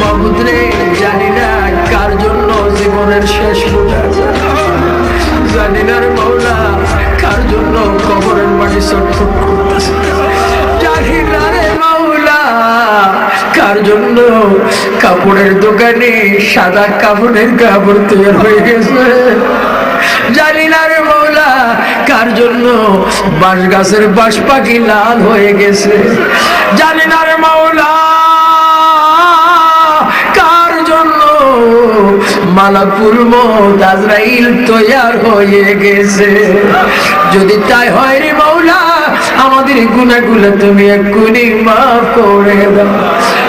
মাবুদ রে, জানি না কার জন্য জীবনের শেষ বোঝাচ্ছে, জানি না রে মাওলা কার জন্য কবরের মাটি ছটফট করতেছে, জানি না রে মাওলা কার জন্য কাপড়ের দোকানে সাদা কাপড়ের কাপড় তৈরি হয়ে গেছে, জানি না রে মাওলা কার জন্য বাঁশ গাছের বাঁশ পাখি লাল হয়ে গেছে, জানি না রে মাওলা কার জন্য মালাকুল মউত আজরাইল তৈয়ার হয়ে গেছে। যদি তাই হয় রে মাওলা আমাদের গুনাহগুলো তুমি এক্ষুনি মাফ করে দাও।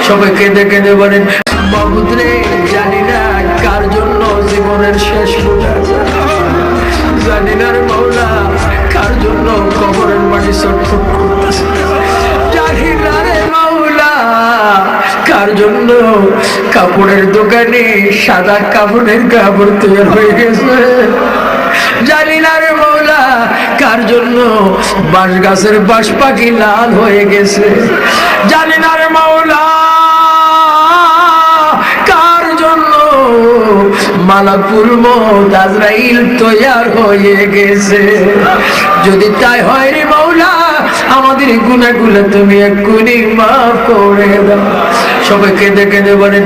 সবাই কেঁদে কেঁদে বলেন মাবুদ রে, জানি না কার জন্য জীবনের শেষ বোঝাচ্ছে, জানি না রে মাওলা কার জন্য কবরের মাটি ছটফট করতেছে, জানি না রে মাওলা কার জন্য কাপড়ের দোকানে সাদা কাপড়ের কাপড় তৈরি হয়ে গেছে, জানি না রে মাওলা কার জন্য বাঁশ গাছের বাঁশ পাখি লাল হয়ে গেছে, জানি না রে মাওলা কার জন্য মালাকুল মউত আজরাইল তৈয়ার হয়ে গেছে। যদি তাই হয় রে মাওলা আমাদের গুনাহগুলো তুমি এক্ষুনি মাফ করে দাও। সবাই কেঁদে কেঁদে বলেন